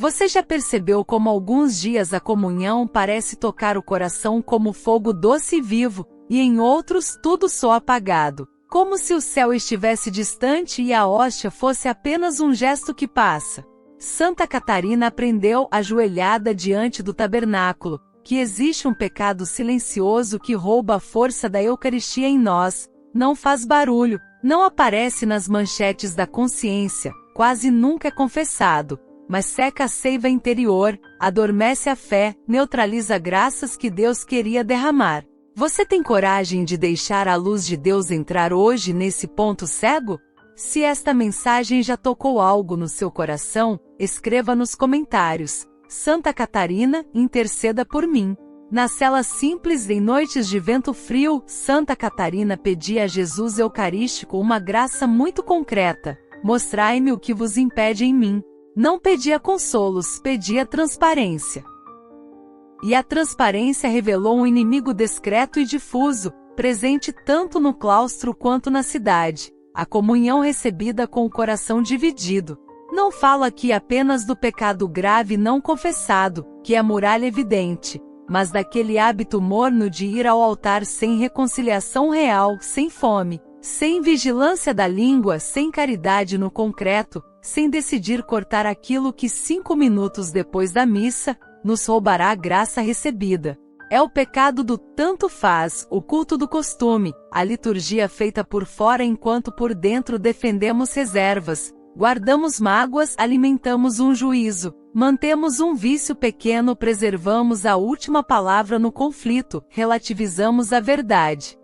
Você já percebeu como alguns dias a comunhão parece tocar o coração como fogo doce e vivo, e em outros tudo soa apagado, como se o céu estivesse distante e a hóstia fosse apenas um gesto que passa? Santa Catarina aprendeu, ajoelhada diante do tabernáculo, que existe um pecado silencioso que rouba a força da Eucaristia em nós, não faz barulho, não aparece nas manchetes da consciência, quase nunca é confessado, mas seca a seiva interior, adormece a fé, neutraliza graças que Deus queria derramar. Você tem coragem de deixar a luz de Deus entrar hoje nesse ponto cego? Se esta mensagem já tocou algo no seu coração, escreva nos comentários. Santa Catarina, interceda por mim. Na cela simples em noites de vento frio, Santa Catarina pedia a Jesus Eucarístico uma graça muito concreta. Mostrai-me o que vos impede em mim. Não pedia consolos, pedia transparência. E a transparência revelou um inimigo discreto e difuso, presente tanto no claustro quanto na cidade. A comunhão recebida com o coração dividido. Não fala aqui apenas do pecado grave não confessado, que é muralha evidente, mas daquele hábito morno de ir ao altar sem reconciliação real, sem fome, sem vigilância da língua, sem caridade no concreto, sem decidir cortar aquilo que 5 minutos depois da missa, nos roubará a graça recebida. É o pecado do tanto faz, o culto do costume, a liturgia feita por fora enquanto por dentro defendemos reservas, guardamos mágoas, alimentamos um juízo, mantemos um vício pequeno, preservamos a última palavra no conflito, relativizamos a verdade.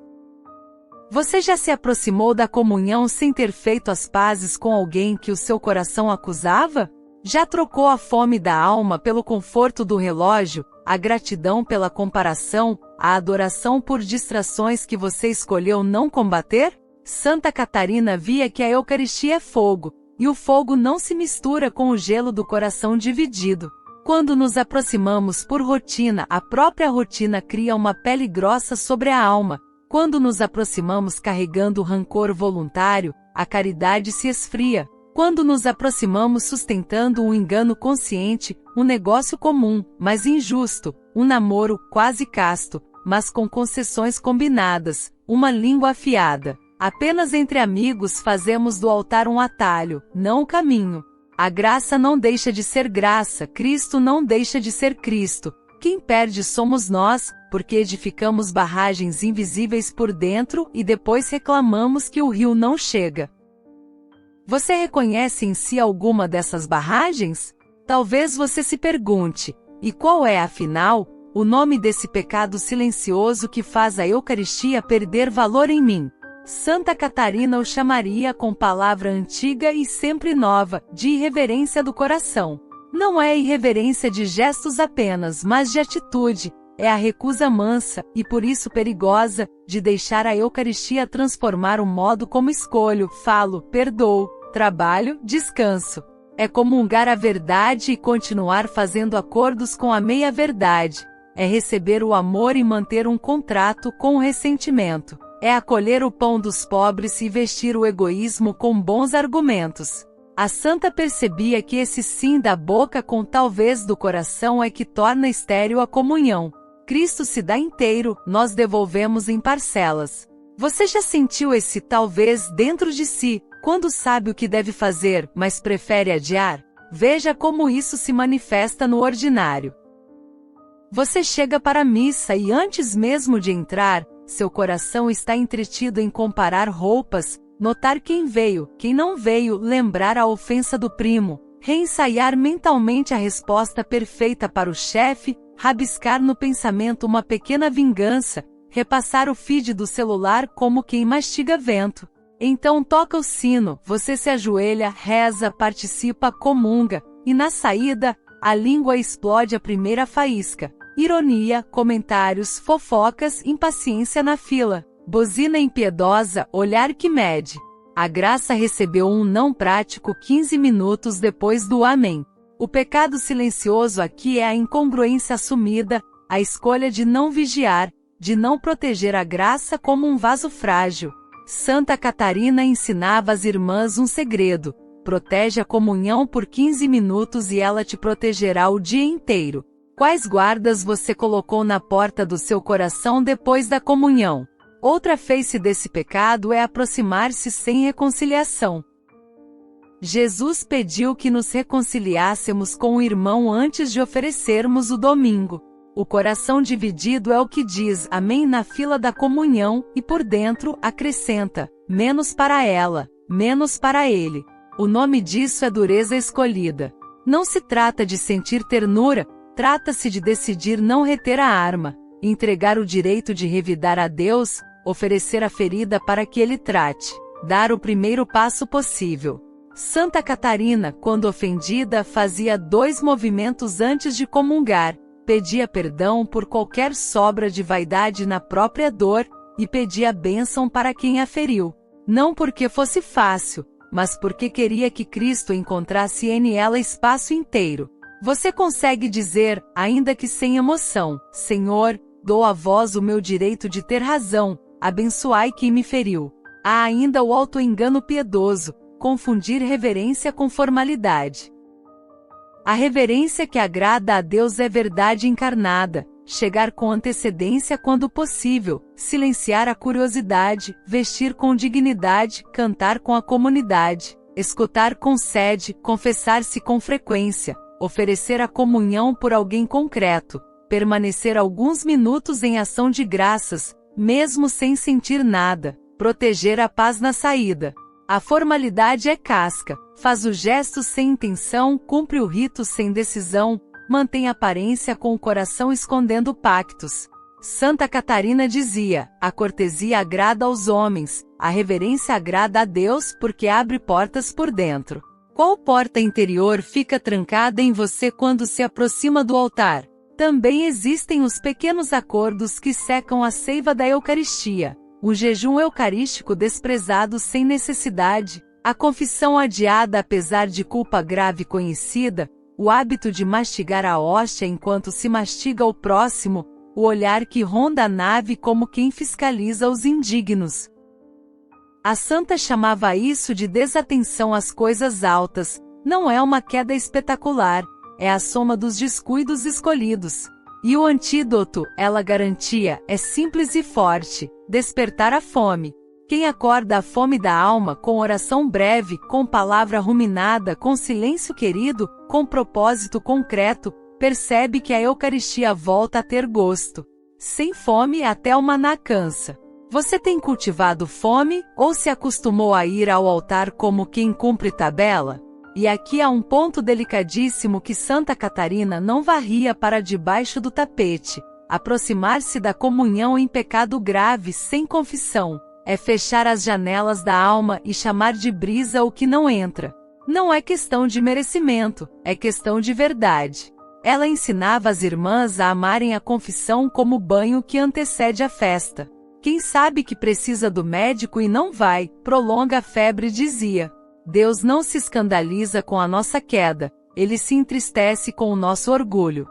Você já se aproximou da comunhão sem ter feito as pazes com alguém que o seu coração acusava? Já trocou a fome da alma pelo conforto do relógio, a gratidão pela comparação, a adoração por distrações que você escolheu não combater? Santa Catarina via que a Eucaristia é fogo, e o fogo não se mistura com o gelo do coração dividido. Quando nos aproximamos por rotina, a própria rotina cria uma pele grossa sobre a alma. Quando nos aproximamos carregando rancor voluntário, a caridade se esfria. Quando nos aproximamos sustentando um engano consciente, um negócio comum, mas injusto, um namoro quase casto, mas com concessões combinadas, uma língua afiada. Apenas entre amigos fazemos do altar um atalho, não o caminho. A graça não deixa de ser graça, Cristo não deixa de ser Cristo. Quem perde somos nós, porque edificamos barragens invisíveis por dentro e depois reclamamos que o rio não chega. Você reconhece em si alguma dessas barragens? Talvez você se pergunte, e qual é, afinal, o nome desse pecado silencioso que faz a Eucaristia perder valor em mim? Santa Catarina o chamaria com palavra antiga e sempre nova, de irreverência do coração. Não é irreverência de gestos apenas, mas de atitude, é a recusa mansa, e por isso perigosa, de deixar a Eucaristia transformar o modo como escolho, falo, perdoo, trabalho, descanso. É comungar a verdade e continuar fazendo acordos com a meia-verdade. É receber o amor e manter um contrato com o ressentimento. É acolher o pão dos pobres e vestir o egoísmo com bons argumentos. A santa percebia que esse sim da boca com talvez do coração é que torna estéril a comunhão. Cristo se dá inteiro, nós devolvemos em parcelas. Você já sentiu esse talvez dentro de si, quando sabe o que deve fazer, mas prefere adiar? Veja como isso se manifesta no ordinário. Você chega para a missa e antes mesmo de entrar, seu coração está entretido em comparar roupas, notar quem veio, quem não veio, lembrar a ofensa do primo, reensaiar mentalmente a resposta perfeita para o chefe, rabiscar no pensamento uma pequena vingança, repassar o feed do celular como quem mastiga vento. Então toca o sino, você se ajoelha, reza, participa, comunga, e na saída, a língua explode a primeira faísca. Ironia, comentários, fofocas, impaciência na fila, buzina impiedosa, olhar que mede. A graça recebeu um não prático 15 minutos depois do amém. O pecado silencioso aqui é a incongruência assumida, a escolha de não vigiar, de não proteger a graça como um vaso frágil. Santa Catarina ensinava às irmãs um segredo: protege a comunhão por 15 minutos e ela te protegerá o dia inteiro. Quais guardas você colocou na porta do seu coração depois da comunhão? Outra face desse pecado é aproximar-se sem reconciliação. Jesus pediu que nos reconciliássemos com o irmão antes de oferecermos o domingo. O coração dividido é o que diz amém na fila da comunhão e por dentro acrescenta, menos para ela, menos para ele. O nome disso é dureza escolhida. Não se trata de sentir ternura, trata-se de decidir não reter a arma, entregar o direito de revidar a Deus, oferecer a ferida para que ele trate, dar o primeiro passo possível. Santa Catarina, quando ofendida, fazia 2 movimentos antes de comungar. Pedia perdão por qualquer sobra de vaidade na própria dor, e pedia bênção para quem a feriu. Não porque fosse fácil, mas porque queria que Cristo encontrasse em ela espaço inteiro. Você consegue dizer, ainda que sem emoção, Senhor, dou a vós o meu direito de ter razão, abençoai quem me feriu. Há ainda o auto-engano piedoso, confundir reverência com formalidade. A reverência que agrada a Deus é verdade encarnada, chegar com antecedência quando possível, silenciar a curiosidade, vestir com dignidade, cantar com a comunidade, escutar com sede, confessar-se com frequência, oferecer a comunhão por alguém concreto, permanecer alguns minutos em ação de graças, mesmo sem sentir nada, proteger a paz na saída. A formalidade é casca, faz o gesto sem intenção, cumpre o rito sem decisão, mantém aparência com o coração escondendo pactos. Santa Catarina dizia, a cortesia agrada aos homens, a reverência agrada a Deus porque abre portas por dentro. Qual porta interior fica trancada em você quando se aproxima do altar? Também existem os pequenos acordos que secam a seiva da Eucaristia. O jejum eucarístico desprezado sem necessidade, a confissão adiada apesar de culpa grave conhecida, o hábito de mastigar a hóstia enquanto se mastiga o próximo, o olhar que ronda a nave como quem fiscaliza os indignos. A santa chamava isso de desatenção às coisas altas. Não é uma queda espetacular, é a soma dos descuidos escolhidos. E o antídoto, ela garantia, é simples e forte: despertar a fome. Quem acorda a fome da alma com oração breve, com palavra ruminada, com silêncio querido, com propósito concreto, percebe que a Eucaristia volta a ter gosto. Sem fome até o maná cansa. Você tem cultivado fome, ou se acostumou a ir ao altar como quem cumpre tabela? E aqui há um ponto delicadíssimo que Santa Catarina não varria para debaixo do tapete. Aproximar-se da comunhão em pecado grave sem confissão é fechar as janelas da alma e chamar de brisa o que não entra. Não é questão de merecimento, é questão de verdade. Ela ensinava as irmãs a amarem a confissão como o banho que antecede a festa. Quem sabe que precisa do médico e não vai, prolonga a febre, dizia. Deus não se escandaliza com a nossa queda, ele se entristece com o nosso orgulho.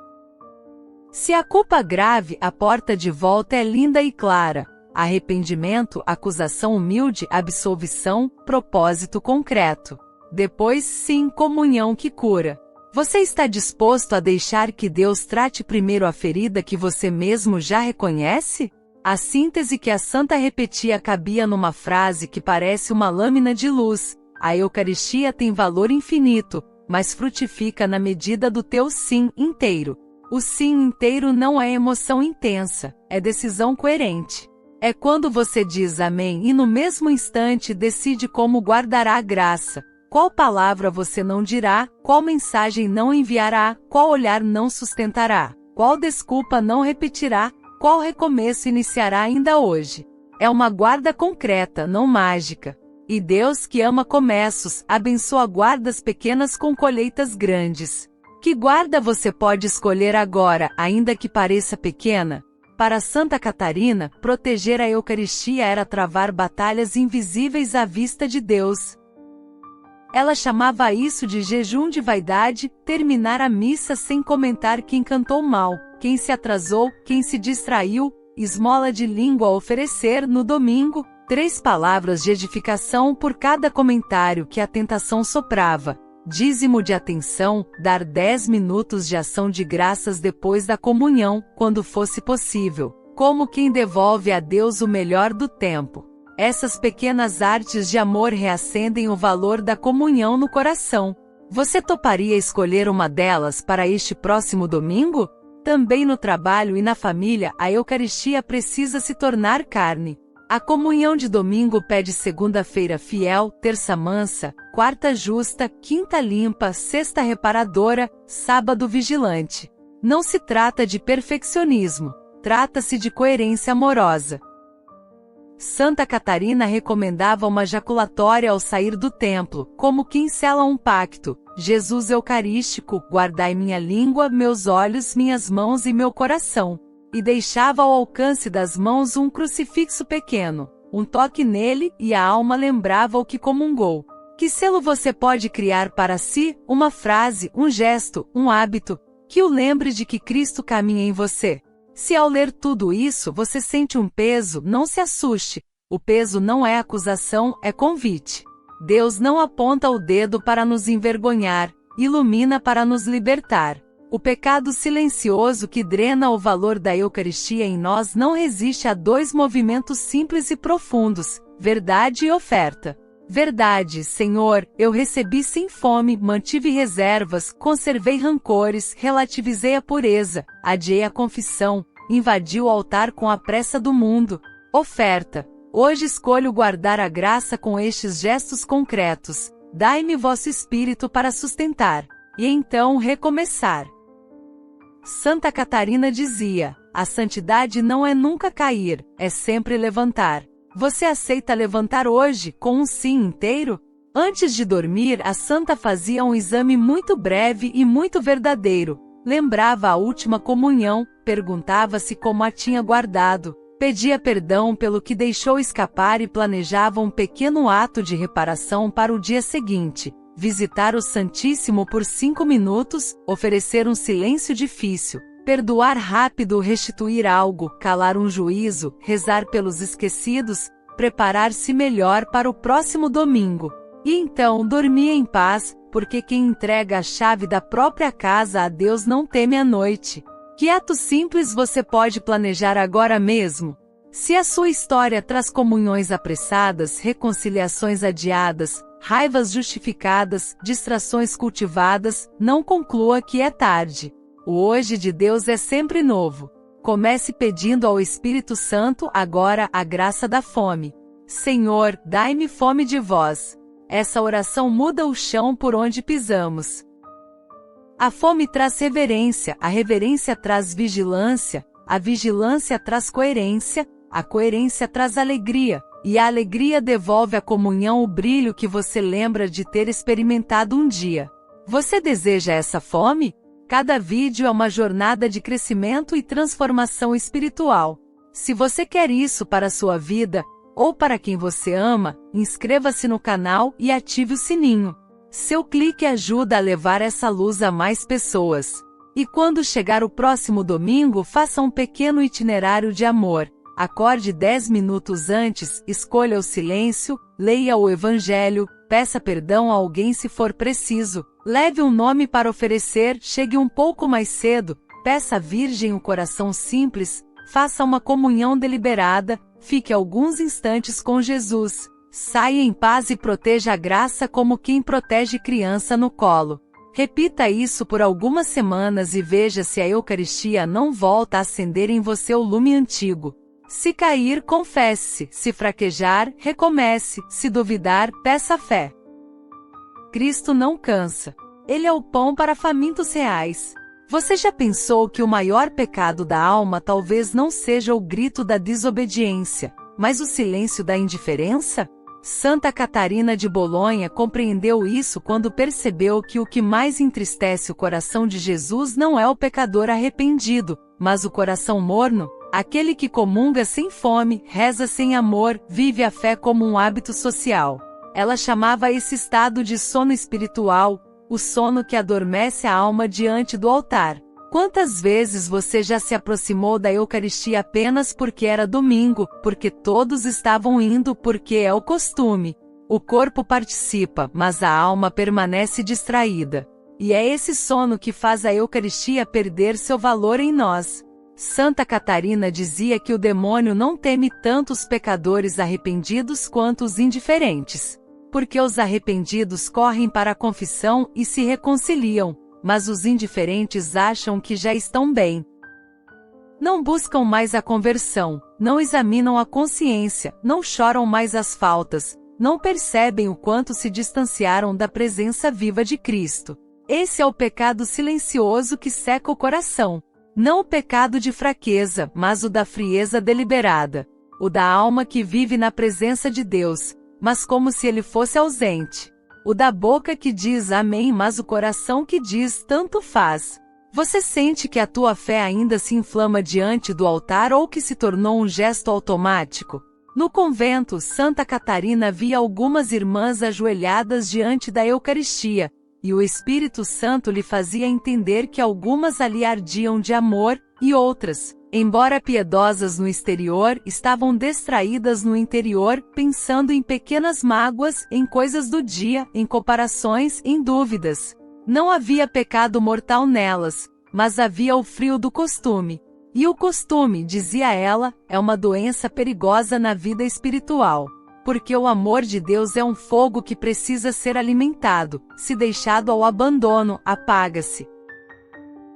Se a culpa grave, a porta de volta é linda e clara. Arrependimento, acusação humilde, absolvição, propósito concreto. Depois, sim, comunhão que cura. Você está disposto a deixar que Deus trate primeiro a ferida que você mesmo já reconhece? A síntese que a santa repetia cabia numa frase que parece uma lâmina de luz. A Eucaristia tem valor infinito, mas frutifica na medida do teu sim inteiro. O sim inteiro não é emoção intensa, é decisão coerente. É quando você diz amém e no mesmo instante decide como guardará a graça, qual palavra você não dirá, qual mensagem não enviará, qual olhar não sustentará, qual desculpa não repetirá, qual recomeço iniciará ainda hoje. É uma guarda concreta, não mágica. E Deus, que ama começos, abençoa guardas pequenas com colheitas grandes. Que guarda você pode escolher agora, ainda que pareça pequena? Para Santa Catarina, proteger a Eucaristia era travar batalhas invisíveis à vista de Deus. Ela chamava isso de jejum de vaidade, terminar a missa sem comentar quem cantou mal, quem se atrasou, quem se distraiu, esmola de língua a oferecer no domingo, 3 palavras de edificação por cada comentário que a tentação soprava. Dízimo de atenção, dar 10 minutos de ação de graças depois da comunhão, quando fosse possível, como quem devolve a Deus o melhor do tempo. Essas pequenas artes de amor reacendem o valor da comunhão no coração. Você toparia escolher uma delas para este próximo domingo? Também no trabalho e na família, a Eucaristia precisa se tornar carne. A comunhão de domingo pede segunda-feira fiel, terça mansa, quarta justa, quinta limpa, sexta reparadora, sábado vigilante. Não se trata de perfeccionismo, trata-se de coerência amorosa. Santa Catarina recomendava uma jaculatória ao sair do templo, como quem sela um pacto. Jesus Eucarístico, guardai minha língua, meus olhos, minhas mãos e meu coração. E deixava ao alcance das mãos um crucifixo pequeno. Um toque nele, e a alma lembrava o que comungou. Que selo você pode criar para si? Uma frase, um gesto, um hábito, que o lembre de que Cristo caminha em você. Se ao ler tudo isso você sente um peso, não se assuste. O peso não é acusação, é convite. Deus não aponta o dedo para nos envergonhar, ilumina para nos libertar. O pecado silencioso que drena o valor da Eucaristia em nós não resiste a 2 movimentos simples e profundos: verdade e oferta. Verdade, Senhor, eu recebi sem fome, mantive reservas, conservei rancores, relativizei a pureza, adiei a confissão, invadi o altar com a pressa do mundo. Oferta. Hoje escolho guardar a graça com estes gestos concretos. Dai-me vosso Espírito para sustentar. E então recomeçar. Santa Catarina dizia: a santidade não é nunca cair, é sempre levantar. Você aceita levantar hoje, com um sim inteiro? Antes de dormir, a santa fazia um exame muito breve e muito verdadeiro. Lembrava a última comunhão, perguntava-se como a tinha guardado, pedia perdão pelo que deixou escapar e planejava um pequeno ato de reparação para o dia seguinte. Visitar o Santíssimo por 5 minutos, oferecer um silêncio difícil, perdoar rápido, restituir algo, calar um juízo, rezar pelos esquecidos, preparar-se melhor para o próximo domingo. E então dormir em paz, porque quem entrega a chave da própria casa a Deus não teme a noite. Que ato simples você pode planejar agora mesmo? Se a sua história traz comunhões apressadas, reconciliações adiadas, raivas justificadas, distrações cultivadas, não conclua que é tarde. O hoje de Deus é sempre novo. Comece pedindo ao Espírito Santo agora a graça da fome. Senhor, dai-me fome de vós. Essa oração muda o chão por onde pisamos. A fome traz reverência, a reverência traz vigilância, a vigilância traz coerência, a coerência traz alegria, e a alegria devolve à comunhão o brilho que você lembra de ter experimentado um dia. Você deseja essa fome? Cada vídeo é uma jornada de crescimento e transformação espiritual. Se você quer isso para a sua vida, ou para quem você ama, inscreva-se no canal e ative o sininho. Seu clique ajuda a levar essa luz a mais pessoas. E quando chegar o próximo domingo, faça um pequeno itinerário de amor. Acorde 10 minutos antes, escolha o silêncio, leia o Evangelho, peça perdão a alguém se for preciso, leve um nome para oferecer, chegue um pouco mais cedo, peça à Virgem um coração simples, faça uma comunhão deliberada, fique alguns instantes com Jesus, saia em paz e proteja a graça como quem protege criança no colo. Repita isso por algumas semanas e veja se a Eucaristia não volta a acender em você o lume antigo. Se cair, confesse, se fraquejar, recomece, se duvidar, peça fé. Cristo não cansa. Ele é o pão para famintos reais. Você já pensou que o maior pecado da alma talvez não seja o grito da desobediência, mas o silêncio da indiferença? Santa Catarina de Bolonha compreendeu isso quando percebeu que o que mais entristece o coração de Jesus não é o pecador arrependido, mas o coração morno, aquele que comunga sem fome, reza sem amor, vive a fé como um hábito social. Ela chamava esse estado de sono espiritual, o sono que adormece a alma diante do altar. Quantas vezes você já se aproximou da Eucaristia apenas porque era domingo, porque todos estavam indo, porque é o costume? O corpo participa, mas a alma permanece distraída. E é esse sono que faz a Eucaristia perder seu valor em nós. Santa Catarina dizia que o demônio não teme tanto os pecadores arrependidos quanto os indiferentes. Porque os arrependidos correm para a confissão e se reconciliam, mas os indiferentes acham que já estão bem. Não buscam mais a conversão, não examinam a consciência, não choram mais as faltas, não percebem o quanto se distanciaram da presença viva de Cristo. Esse é o pecado silencioso que seca o coração. Não o pecado de fraqueza, mas o da frieza deliberada. O da alma que vive na presença de Deus, mas como se ele fosse ausente. O da boca que diz amém, mas o coração que diz tanto faz. Você sente que a tua fé ainda se inflama diante do altar ou que se tornou um gesto automático? No convento, Santa Catarina via algumas irmãs ajoelhadas diante da Eucaristia, e o Espírito Santo lhe fazia entender que algumas ali ardiam de amor, e outras, embora piedosas no exterior, estavam distraídas no interior, pensando em pequenas mágoas, em coisas do dia, em comparações, em dúvidas. Não havia pecado mortal nelas, mas havia o frio do costume. E o costume, dizia ela, é uma doença perigosa na vida espiritual. Porque o amor de Deus é um fogo que precisa ser alimentado, se deixado ao abandono, apaga-se.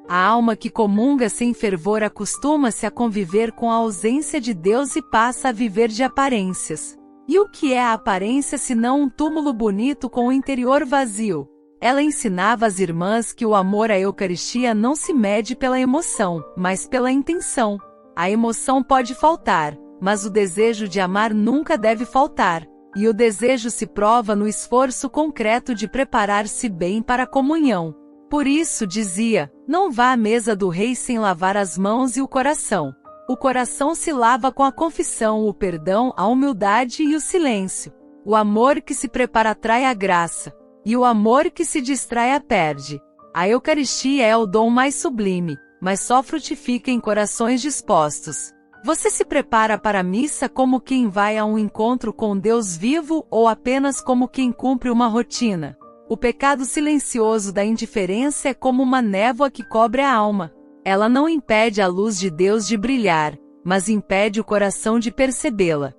A alma que comunga sem fervor acostuma-se a conviver com a ausência de Deus e passa a viver de aparências. E o que é a aparência senão um túmulo bonito com o interior vazio? Ela ensinava às irmãs que o amor à Eucaristia não se mede pela emoção, mas pela intenção. A emoção pode faltar, mas o desejo de amar nunca deve faltar. E o desejo se prova no esforço concreto de preparar-se bem para a comunhão. Por isso, dizia, não vá à mesa do rei sem lavar as mãos e o coração. O coração se lava com a confissão, o perdão, a humildade e o silêncio. O amor que se prepara atrai a graça. E o amor que se distrai a perde. A Eucaristia é o dom mais sublime, mas só frutifica em corações dispostos. Você se prepara para a missa como quem vai a um encontro com Deus vivo ou apenas como quem cumpre uma rotina? O pecado silencioso da indiferença é como uma névoa que cobre a alma. Ela não impede a luz de Deus de brilhar, mas impede o coração de percebê-la.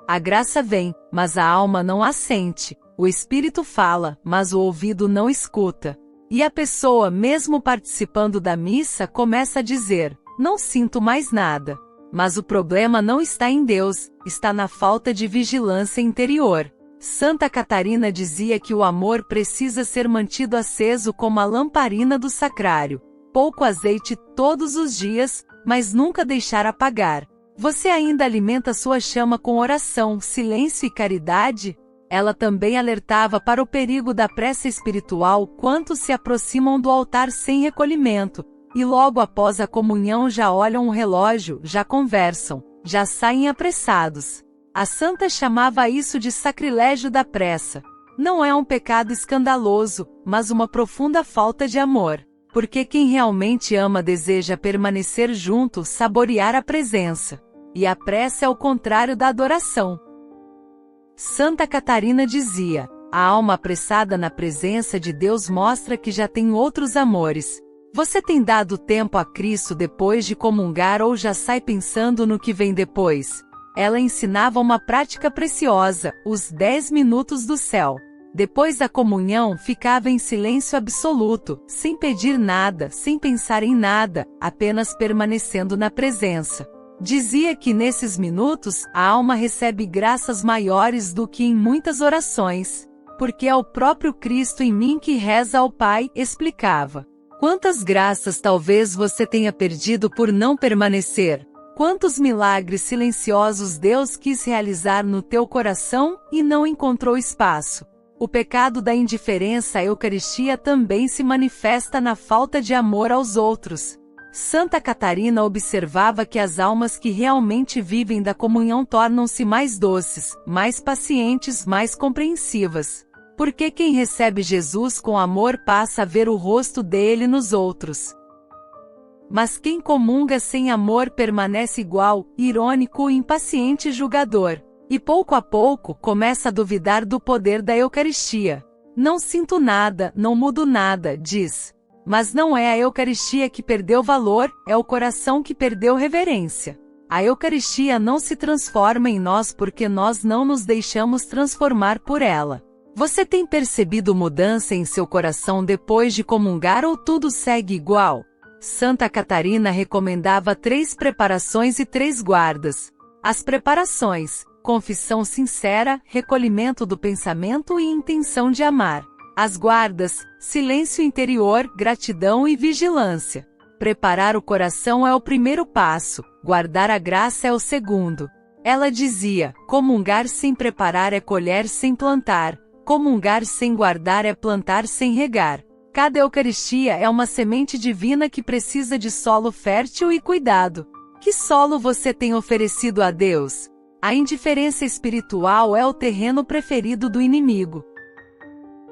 A graça vem, mas a alma não a sente. O espírito fala, mas o ouvido não escuta. E a pessoa, mesmo participando da missa, começa a dizer, não sinto mais nada. Mas o problema não está em Deus, está na falta de vigilância interior. Santa Catarina dizia que o amor precisa ser mantido aceso como a lamparina do sacrário. Pouco azeite todos os dias, mas nunca deixar apagar. Você ainda alimenta sua chama com oração, silêncio e caridade? Ela também alertava para o perigo da pressa espiritual quando se aproximam do altar sem recolhimento, e logo após a comunhão já olham o relógio, já conversam, já saem apressados. A santa chamava isso de sacrilégio da pressa. Não é um pecado escandaloso, mas uma profunda falta de amor. Porque quem realmente ama deseja permanecer junto, saborear a presença. E a pressa é o contrário da adoração. Santa Catarina dizia, a alma apressada na presença de Deus mostra que já tem outros amores. Você tem dado tempo a Cristo depois de comungar ou já sai pensando no que vem depois? Ela ensinava uma prática preciosa, os 10 minutos do céu. Depois da comunhão ficava em silêncio absoluto, sem pedir nada, sem pensar em nada, apenas permanecendo na presença. Dizia que nesses minutos, a alma recebe graças maiores do que em muitas orações. Porque é o próprio Cristo em mim que reza ao Pai, explicava. Quantas graças talvez você tenha perdido por não permanecer? Quantos milagres silenciosos Deus quis realizar no teu coração e não encontrou espaço? O pecado da indiferença à Eucaristia também se manifesta na falta de amor aos outros. Santa Catarina observava que as almas que realmente vivem da comunhão tornam-se mais doces, mais pacientes, mais compreensivas. Porque quem recebe Jesus com amor passa a ver o rosto dele nos outros. Mas quem comunga sem amor permanece igual, irônico e impaciente julgador. E pouco a pouco começa a duvidar do poder da Eucaristia. Não sinto nada, não mudo nada, diz. Mas não é a Eucaristia que perdeu valor, é o coração que perdeu reverência. A Eucaristia não se transforma em nós porque nós não nos deixamos transformar por ela. Você tem percebido mudança em seu coração depois de comungar ou tudo segue igual? Santa Catarina recomendava 3 preparações e 3 guardas. As preparações: confissão sincera, recolhimento do pensamento e intenção de amar. As guardas: silêncio interior, gratidão e vigilância. Preparar o coração é o primeiro passo, guardar a graça é o segundo. Ela dizia: comungar sem preparar é colher sem plantar, comungar sem guardar é plantar sem regar. Cada Eucaristia é uma semente divina que precisa de solo fértil e cuidado. Que solo você tem oferecido a Deus? A indiferença espiritual é o terreno preferido do inimigo.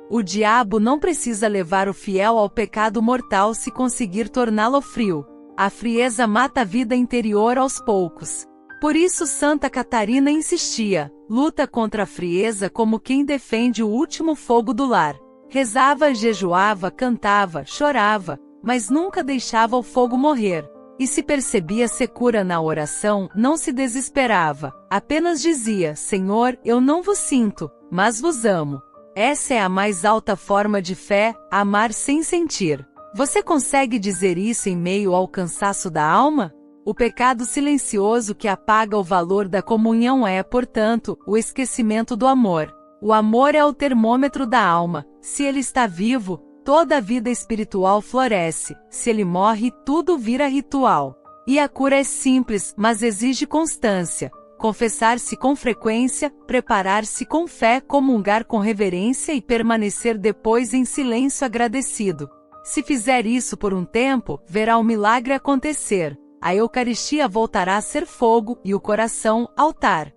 O diabo não precisa levar o fiel ao pecado mortal se conseguir torná-lo frio. A frieza mata a vida interior aos poucos. Por isso Santa Catarina insistia: luta contra a frieza como quem defende o último fogo do lar. Rezava, jejuava, cantava, chorava, mas nunca deixava o fogo morrer. E se percebia secura na oração, não se desesperava, apenas dizia: Senhor, eu não vos sinto, mas vos amo. Essa é a mais alta forma de fé, amar sem sentir. Você consegue dizer isso em meio ao cansaço da alma? O pecado silencioso que apaga o valor da comunhão é, portanto, o esquecimento do amor. O amor é o termômetro da alma. Se ele está vivo, toda a vida espiritual floresce. Se ele morre, tudo vira ritual. E a cura é simples, mas exige constância. Confessar-se com frequência, preparar-se com fé, comungar com reverência e permanecer depois em silêncio agradecido. Se fizer isso por um tempo, verá o milagre acontecer. A Eucaristia voltará a ser fogo e o coração, altar.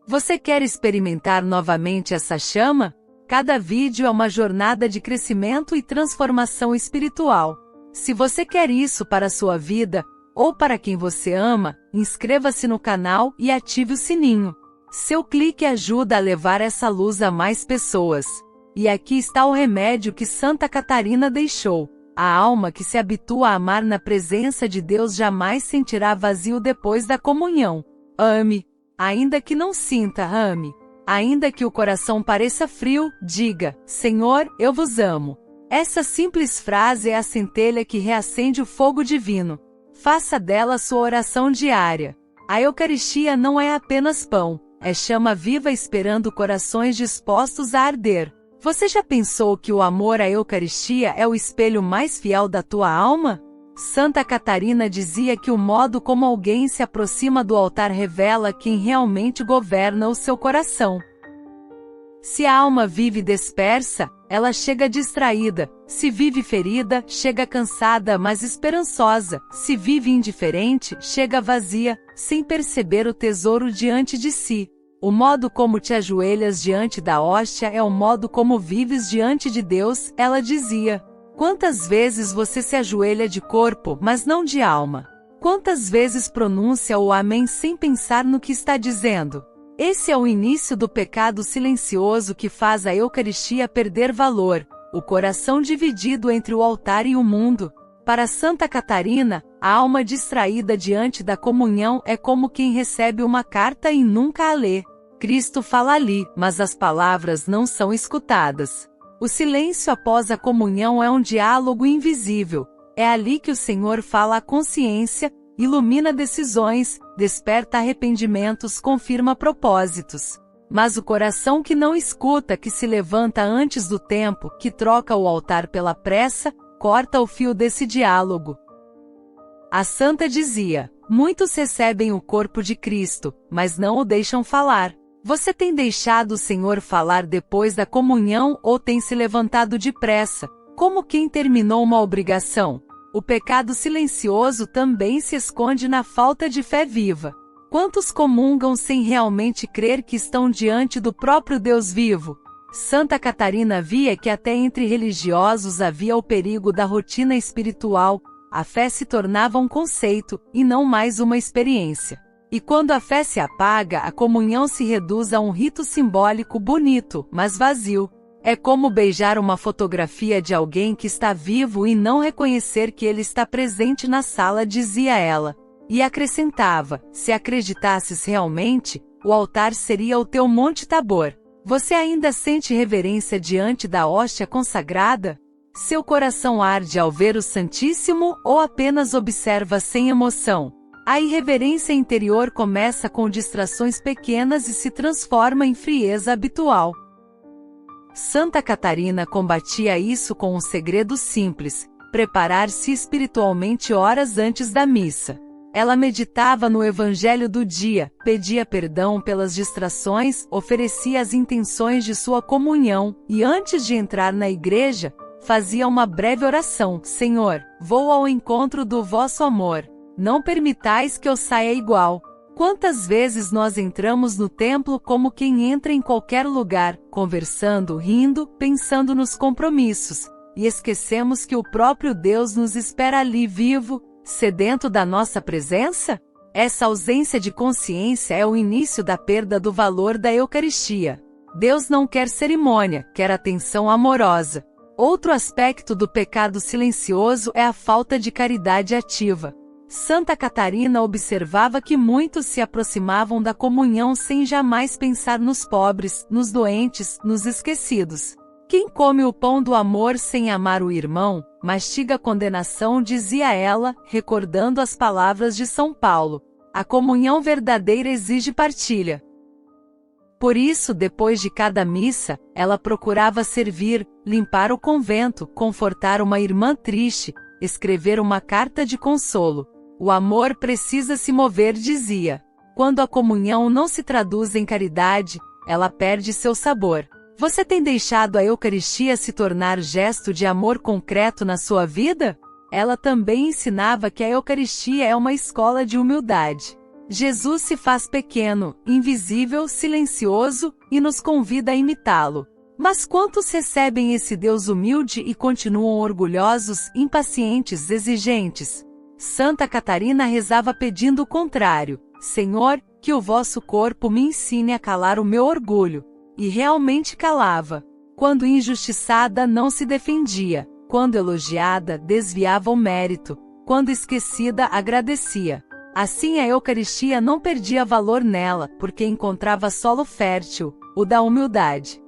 Você quer experimentar novamente essa chama? Cada vídeo é uma jornada de crescimento e transformação espiritual. Se você quer isso para a sua vida, ou para quem você ama, inscreva-se no canal e ative o sininho. Seu clique ajuda a levar essa luz a mais pessoas. E aqui está o remédio que Santa Catarina deixou. A alma que se habitua a amar na presença de Deus jamais sentirá vazio depois da comunhão. Ame. Ainda que não sinta, ame. Ainda que o coração pareça frio, diga: Senhor, eu vos amo. Essa simples frase é a centelha que reacende o fogo divino. Faça dela sua oração diária. A Eucaristia não é apenas pão, é chama viva esperando corações dispostos a arder. Você já pensou que o amor à Eucaristia é o espelho mais fiel da tua alma? Santa Catarina dizia que o modo como alguém se aproxima do altar revela quem realmente governa o seu coração. Se a alma vive dispersa, ela chega distraída. Se vive ferida, chega cansada mas esperançosa. Se vive indiferente, chega vazia, sem perceber o tesouro diante de si. O modo como te ajoelhas diante da hóstia é o modo como vives diante de Deus, ela dizia. Quantas vezes você se ajoelha de corpo, mas não de alma? Quantas vezes pronuncia o amém sem pensar no que está dizendo? Esse é o início do pecado silencioso que faz a Eucaristia perder valor, o coração dividido entre o altar e o mundo. Para Santa Catarina, a alma distraída diante da comunhão é como quem recebe uma carta e nunca a lê. Cristo fala ali, mas as palavras não são escutadas. O silêncio após a comunhão é um diálogo invisível. É ali que o Senhor fala à consciência, ilumina decisões, desperta arrependimentos, confirma propósitos. Mas o coração que não escuta, que se levanta antes do tempo, que troca o altar pela pressa, corta o fio desse diálogo. A santa dizia: muitos recebem o corpo de Cristo, mas não o deixam falar. Você tem deixado o Senhor falar depois da comunhão ou tem se levantado depressa, como quem terminou uma obrigação? O pecado silencioso também se esconde na falta de fé viva. Quantos comungam sem realmente crer que estão diante do próprio Deus vivo? Santa Catarina via que até entre religiosos havia o perigo da rotina espiritual, a fé se tornava um conceito, e não mais uma experiência. E quando a fé se apaga, a comunhão se reduz a um rito simbólico bonito, mas vazio. É como beijar uma fotografia de alguém que está vivo e não reconhecer que ele está presente na sala, dizia ela. E acrescentava, se acreditasses realmente, o altar seria o teu Monte Tabor. Você ainda sente reverência diante da hóstia consagrada? Seu coração arde ao ver o Santíssimo ou apenas observa sem emoção? A irreverência interior começa com distrações pequenas e se transforma em frieza habitual. Santa Catarina combatia isso com um segredo simples: preparar-se espiritualmente horas antes da missa. Ela meditava no Evangelho do dia, pedia perdão pelas distrações, oferecia as intenções de sua comunhão, e antes de entrar na igreja, fazia uma breve oração: Senhor, vou ao encontro do vosso amor. Não permitais que eu saia igual. Quantas vezes nós entramos no templo como quem entra em qualquer lugar, conversando, rindo, pensando nos compromissos, e esquecemos que o próprio Deus nos espera ali vivo, sedento da nossa presença? Essa ausência de consciência é o início da perda do valor da Eucaristia. Deus não quer cerimônia, quer atenção amorosa. Outro aspecto do pecado silencioso é a falta de caridade ativa. Santa Catarina observava que muitos se aproximavam da comunhão sem jamais pensar nos pobres, nos doentes, nos esquecidos. Quem come o pão do amor sem amar o irmão, mastiga a condenação, dizia ela, recordando as palavras de São Paulo. A comunhão verdadeira exige partilha. Por isso, depois de cada missa, ela procurava servir, limpar o convento, confortar uma irmã triste, escrever uma carta de consolo. O amor precisa se mover, dizia. Quando a comunhão não se traduz em caridade, ela perde seu sabor. Você tem deixado a Eucaristia se tornar gesto de amor concreto na sua vida? Ela também ensinava que a Eucaristia é uma escola de humildade. Jesus se faz pequeno, invisível, silencioso, e nos convida a imitá-lo. Mas quantos recebem esse Deus humilde e continuam orgulhosos, impacientes, exigentes? Santa Catarina rezava pedindo o contrário: Senhor, que o vosso corpo me ensine a calar o meu orgulho. E realmente calava. Quando injustiçada, não se defendia. Quando elogiada, desviava o mérito. Quando esquecida, agradecia. Assim a Eucaristia não perdia valor nela, porque encontrava solo fértil, o da humildade.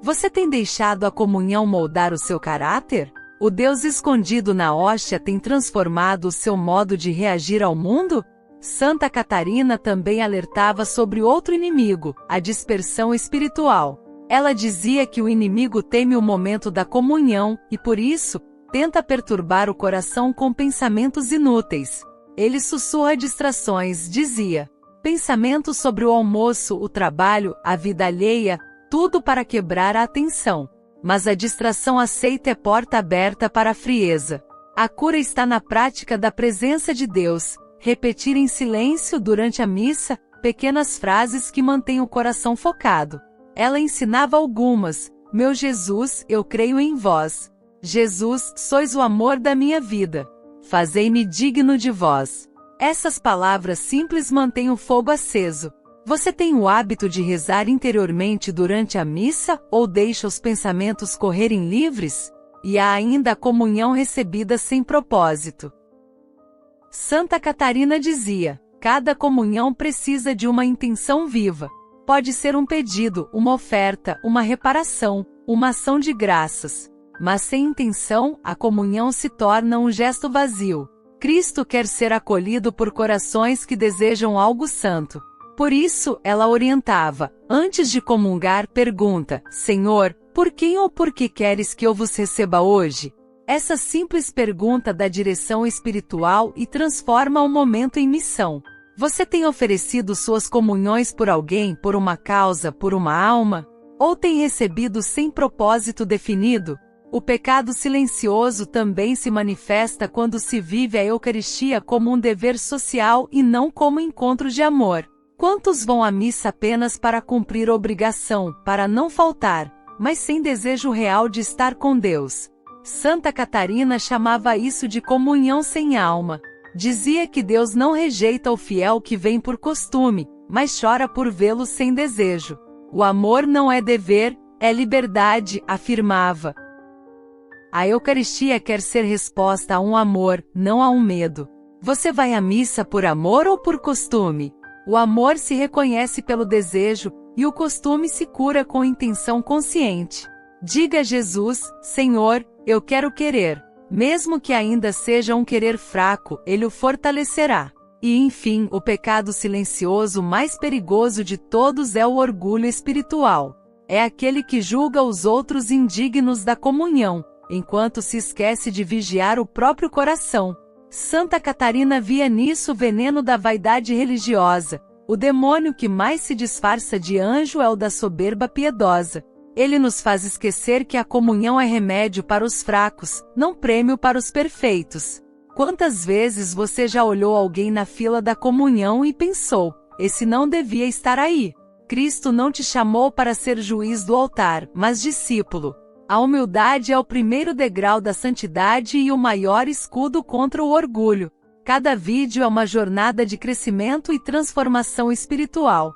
Você tem deixado a comunhão moldar o seu caráter? O Deus escondido na hóstia tem transformado o seu modo de reagir ao mundo? Santa Catarina também alertava sobre outro inimigo, a dispersão espiritual. Ela dizia que o inimigo teme o momento da comunhão, e por isso, tenta perturbar o coração com pensamentos inúteis. Ele sussurra distrações, dizia. Pensamentos sobre o almoço, o trabalho, a vida alheia, tudo para quebrar a atenção. Mas a distração aceita é porta aberta para a frieza. A cura está na prática da presença de Deus. Repetir em silêncio durante a missa, pequenas frases que mantêm o coração focado. Ela ensinava algumas: Meu Jesus, eu creio em vós. Jesus, sois o amor da minha vida. Fazei-me digno de vós. Essas palavras simples mantêm o fogo aceso. Você tem o hábito de rezar interiormente durante a missa, ou deixa os pensamentos correrem livres? E há ainda a comunhão recebida sem propósito. Santa Catarina dizia: cada comunhão precisa de uma intenção viva. Pode ser um pedido, uma oferta, uma reparação, uma ação de graças. Mas sem intenção, a comunhão se torna um gesto vazio. Cristo quer ser acolhido por corações que desejam algo santo. Por isso, ela orientava: antes de comungar, pergunta: Senhor, por quem ou por que queres que eu vos receba hoje? Essa simples pergunta dá direção espiritual e transforma o momento em missão. Você tem oferecido suas comunhões por alguém, por uma causa, por uma alma? Ou tem recebido sem propósito definido? O pecado silencioso também se manifesta quando se vive a Eucaristia como um dever social e não como encontro de amor. Quantos vão à missa apenas para cumprir obrigação, para não faltar, mas sem desejo real de estar com Deus? Santa Catarina chamava isso de comunhão sem alma. Dizia que Deus não rejeita o fiel que vem por costume, mas chora por vê-lo sem desejo. O amor não é dever, é liberdade, afirmava. A Eucaristia quer ser resposta a um amor, não a um medo. Você vai à missa por amor ou por costume? O amor se reconhece pelo desejo, e o costume se cura com intenção consciente. Diga a Jesus: Senhor, eu quero querer. Mesmo que ainda seja um querer fraco, ele o fortalecerá. E enfim, o pecado silencioso mais perigoso de todos é o orgulho espiritual. É aquele que julga os outros indignos da comunhão, enquanto se esquece de vigiar o próprio coração. Santa Catarina via nisso o veneno da vaidade religiosa. O demônio que mais se disfarça de anjo é o da soberba piedosa. Ele nos faz esquecer que a comunhão é remédio para os fracos, não prêmio para os perfeitos. Quantas vezes você já olhou alguém na fila da comunhão e pensou: esse não devia estar aí? Cristo não te chamou para ser juiz do altar, mas discípulo. A humildade é o primeiro degrau da santidade e o maior escudo contra o orgulho. Cada vídeo é uma jornada de crescimento e transformação espiritual.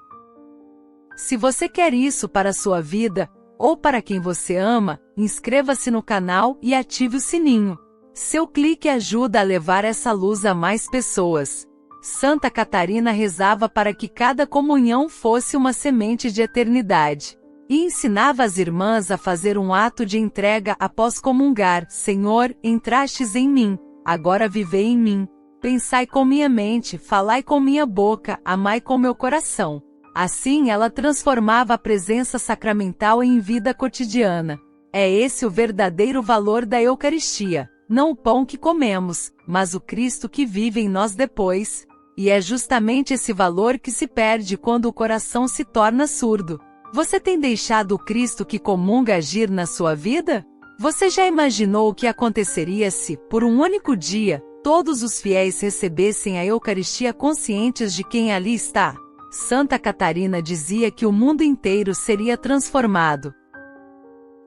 Se você quer isso para a sua vida, ou para quem você ama, inscreva-se no canal e ative o sininho. Seu clique ajuda a levar essa luz a mais pessoas. Santa Catarina rezava para que cada comunhão fosse uma semente de eternidade. E ensinava as irmãs a fazer um ato de entrega após comungar: Senhor, entrastes em mim, agora vivei em mim. Pensai com minha mente, falai com minha boca, amai com meu coração. Assim ela transformava a presença sacramental em vida cotidiana. É esse o verdadeiro valor da Eucaristia. Não o pão que comemos, mas o Cristo que vive em nós depois. E é justamente esse valor que se perde quando o coração se torna surdo. Você tem deixado o Cristo que comunga agir na sua vida? Você já imaginou o que aconteceria se, por um único dia, todos os fiéis recebessem a Eucaristia conscientes de quem ali está? Santa Catarina dizia que o mundo inteiro seria transformado.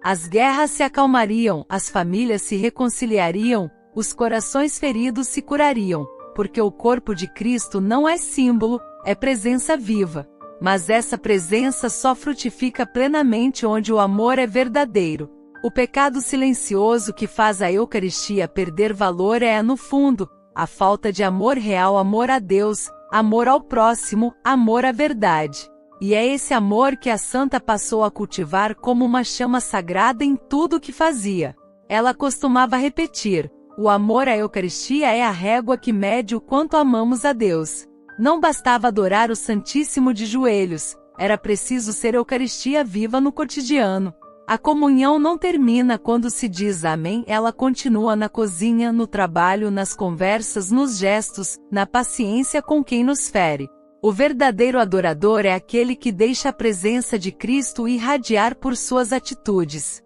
As guerras se acalmariam, as famílias se reconciliariam, os corações feridos se curariam, porque o corpo de Cristo não é símbolo, é presença viva. Mas essa presença só frutifica plenamente onde o amor é verdadeiro. O pecado silencioso que faz a Eucaristia perder valor é, no fundo, a falta de amor real, amor a Deus, amor ao próximo, amor à verdade. E é esse amor que a santa passou a cultivar como uma chama sagrada em tudo o que fazia. Ela costumava repetir: o amor à Eucaristia é a régua que mede o quanto amamos a Deus. Não bastava adorar o Santíssimo de joelhos, era preciso ser Eucaristia viva no cotidiano. A comunhão não termina quando se diz amém, ela continua na cozinha, no trabalho, nas conversas, nos gestos, na paciência com quem nos fere. O verdadeiro adorador é aquele que deixa a presença de Cristo irradiar por suas atitudes.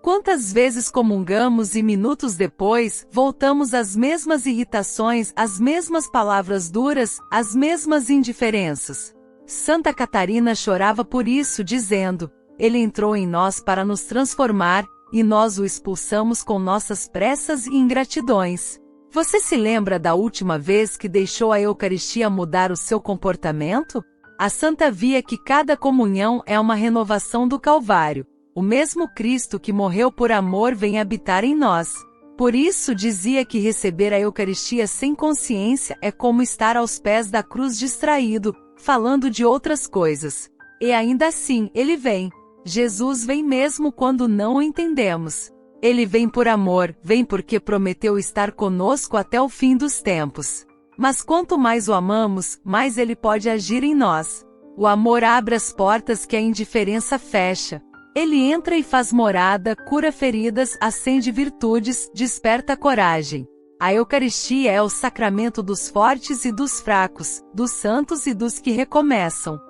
Quantas vezes comungamos e minutos depois, voltamos às mesmas irritações, às mesmas palavras duras, às mesmas indiferenças? Santa Catarina chorava por isso, dizendo: Ele entrou em nós para nos transformar, e nós o expulsamos com nossas pressas e ingratidões. Você se lembra da última vez que deixou a Eucaristia mudar o seu comportamento? A santa via que cada comunhão é uma renovação do Calvário. O mesmo Cristo que morreu por amor vem habitar em nós. Por isso dizia que receber a Eucaristia sem consciência é como estar aos pés da cruz distraído, falando de outras coisas. E ainda assim, ele vem. Jesus vem mesmo quando não o entendemos. Ele vem por amor, vem porque prometeu estar conosco até o fim dos tempos. Mas quanto mais o amamos, mais ele pode agir em nós. O amor abre as portas que a indiferença fecha. Ele entra e faz morada, cura feridas, acende virtudes, desperta coragem. A Eucaristia é o sacramento dos fortes e dos fracos, dos santos e dos que recomeçam.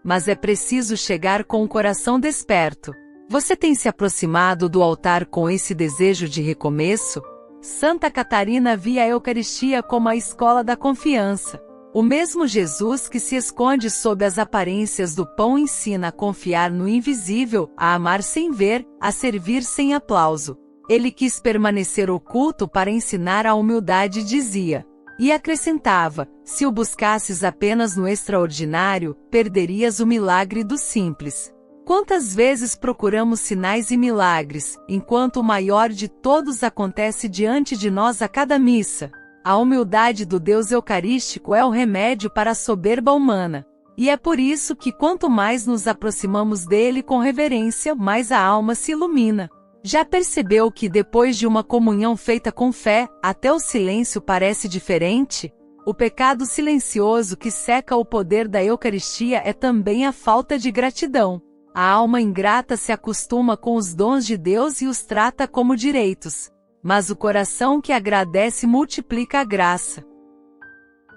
Mas é preciso chegar com o coração desperto. Você tem se aproximado do altar com esse desejo de recomeço? Santa Catarina via a Eucaristia como a escola da confiança. O mesmo Jesus que se esconde sob as aparências do pão ensina a confiar no invisível, a amar sem ver, a servir sem aplauso. Ele quis permanecer oculto para ensinar a humildade, dizia. E acrescentava, se o buscasses apenas no extraordinário, perderias o milagre do simples. Quantas vezes procuramos sinais e milagres, enquanto o maior de todos acontece diante de nós a cada missa? A humildade do Deus Eucarístico é o remédio para a soberba humana. E é por isso que quanto mais nos aproximamos dele com reverência, mais a alma se ilumina. Já percebeu que depois de uma comunhão feita com fé, até o silêncio parece diferente? O pecado silencioso que seca o poder da Eucaristia é também a falta de gratidão. A alma ingrata se acostuma com os dons de Deus e os trata como direitos. Mas o coração que agradece multiplica a graça.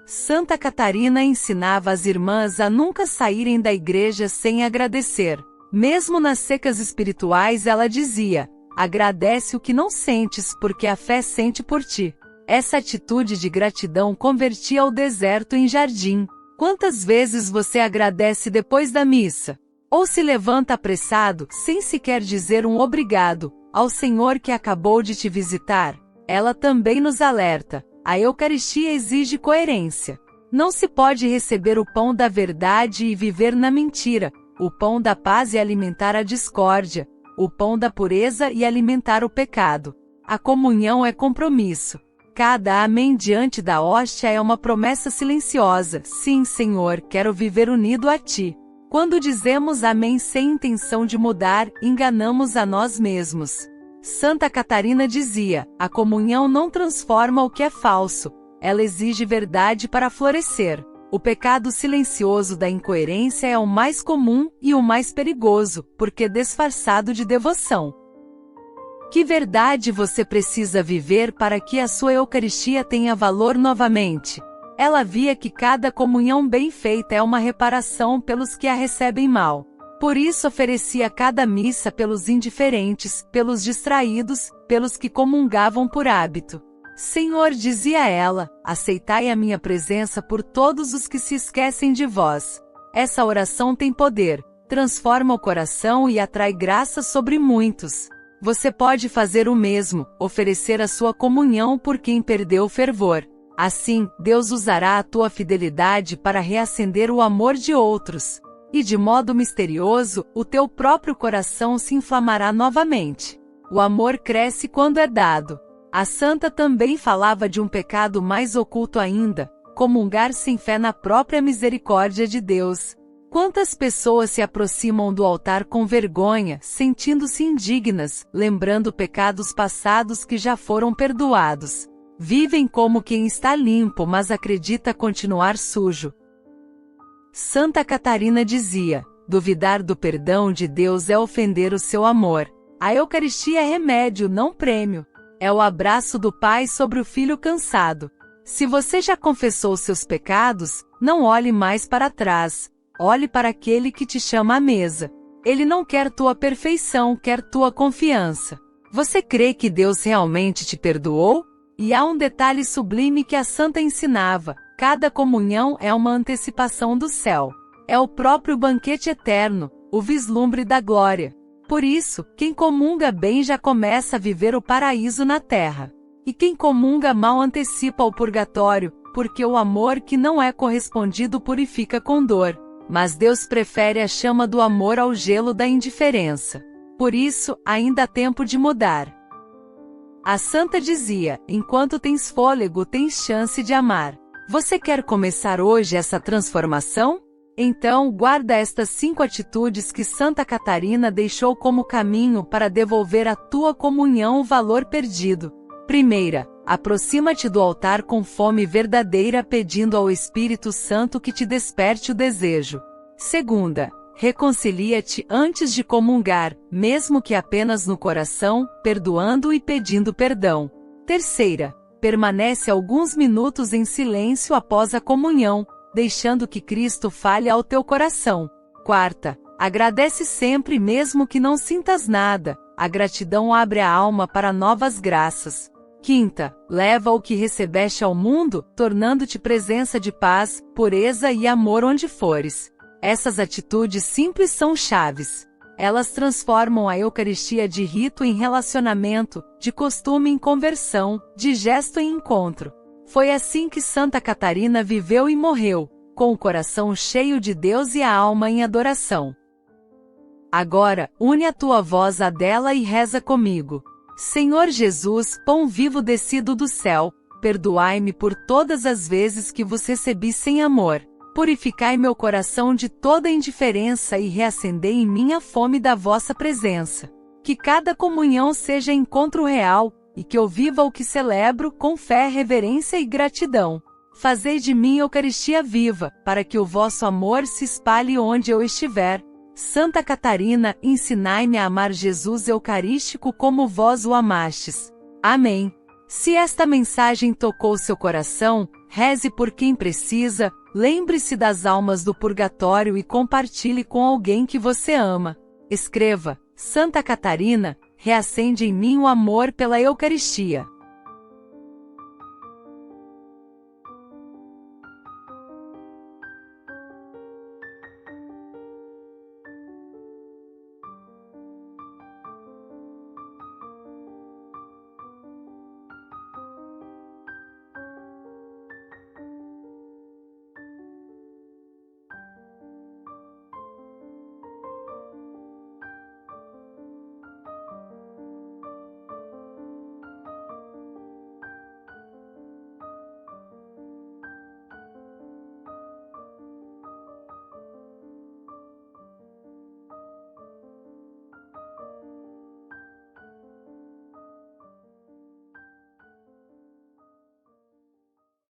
Santa Catarina ensinava as irmãs a nunca saírem da igreja sem agradecer. Mesmo nas secas espirituais ela dizia, agradece o que não sentes porque a fé sente por ti. Essa atitude de gratidão convertia o deserto em jardim. Quantas vezes você agradece depois da missa? Ou se levanta apressado, sem sequer dizer um obrigado, ao Senhor que acabou de te visitar? Ela também nos alerta. A Eucaristia exige coerência. Não se pode receber o pão da verdade e viver na mentira, o pão da paz e alimentar a discórdia, o pão da pureza e alimentar o pecado. A comunhão é compromisso. Cada amém diante da hóstia é uma promessa silenciosa. Sim, Senhor, quero viver unido a Ti. Quando dizemos amém sem intenção de mudar, enganamos a nós mesmos. Santa Catarina dizia, a comunhão não transforma o que é falso, ela exige verdade para florescer. O pecado silencioso da incoerência é o mais comum e o mais perigoso, porque disfarçado de devoção. Que verdade você precisa viver para que a sua Eucaristia tenha valor novamente? Ela via que cada comunhão bem feita é uma reparação pelos que a recebem mal. Por isso oferecia cada missa pelos indiferentes, pelos distraídos, pelos que comungavam por hábito. Senhor, dizia ela, aceitai a minha presença por todos os que se esquecem de vós. Essa oração tem poder, transforma o coração e atrai graça sobre muitos. Você pode fazer o mesmo, oferecer a sua comunhão por quem perdeu o fervor. Assim, Deus usará a tua fidelidade para reacender o amor de outros. E de modo misterioso, o teu próprio coração se inflamará novamente. O amor cresce quando é dado. A santa também falava de um pecado mais oculto ainda, comungar sem fé na própria misericórdia de Deus. Quantas pessoas se aproximam do altar com vergonha, sentindo-se indignas, lembrando pecados passados que já foram perdoados. Vivem como quem está limpo, mas acredita continuar sujo. Santa Catarina dizia, duvidar do perdão de Deus é ofender o seu amor. A Eucaristia é remédio, não prêmio. É o abraço do Pai sobre o filho cansado. Se você já confessou seus pecados, não olhe mais para trás. Olhe para aquele que te chama à mesa. Ele não quer tua perfeição, quer tua confiança. Você crê que Deus realmente te perdoou? E há um detalhe sublime que a santa ensinava. Cada comunhão é uma antecipação do céu. É o próprio banquete eterno, o vislumbre da glória. Por isso, quem comunga bem já começa a viver o paraíso na terra. E quem comunga mal antecipa o purgatório, porque o amor que não é correspondido purifica com dor. Mas Deus prefere a chama do amor ao gelo da indiferença. Por isso, ainda há tempo de mudar. A santa dizia, enquanto tens fôlego tens chance de amar. Você quer começar hoje essa transformação? Então, guarda estas 5 atitudes que Santa Catarina deixou como caminho para devolver à tua comunhão o valor perdido. Primeira, aproxima-te do altar com fome verdadeira pedindo ao Espírito Santo que te desperte o desejo. Segunda, reconcilia-te antes de comungar, mesmo que apenas no coração, perdoando e pedindo perdão. Terceira, permanece alguns minutos em silêncio após a comunhão, deixando que Cristo fale ao teu coração. Quarta, agradece sempre mesmo que não sintas nada. A gratidão abre a alma para novas graças. Quinta, leva o que recebeste ao mundo, tornando-te presença de paz, pureza e amor onde fores. Essas atitudes simples são chaves. Elas transformam a Eucaristia de rito em relacionamento, de costume em conversão, de gesto em encontro. Foi assim que Santa Catarina viveu e morreu, com o coração cheio de Deus e a alma em adoração. Agora, une a tua voz à dela e reza comigo. Senhor Jesus, pão vivo descido do céu, perdoai-me por todas as vezes que vos recebi sem amor. Purificai meu coração de toda indiferença e reacendei em mim a fome da vossa presença. Que cada comunhão seja encontro real, e que eu viva o que celebro com fé, reverência e gratidão. Fazei de mim Eucaristia viva, para que o vosso amor se espalhe onde eu estiver. Santa Catarina, ensinai-me a amar Jesus Eucarístico como vós o amastes. Amém. Se esta mensagem tocou seu coração, reze por quem precisa, lembre-se das almas do purgatório e compartilhe com alguém que você ama. Escreva: Santa Catarina, reacende em mim o amor pela Eucaristia.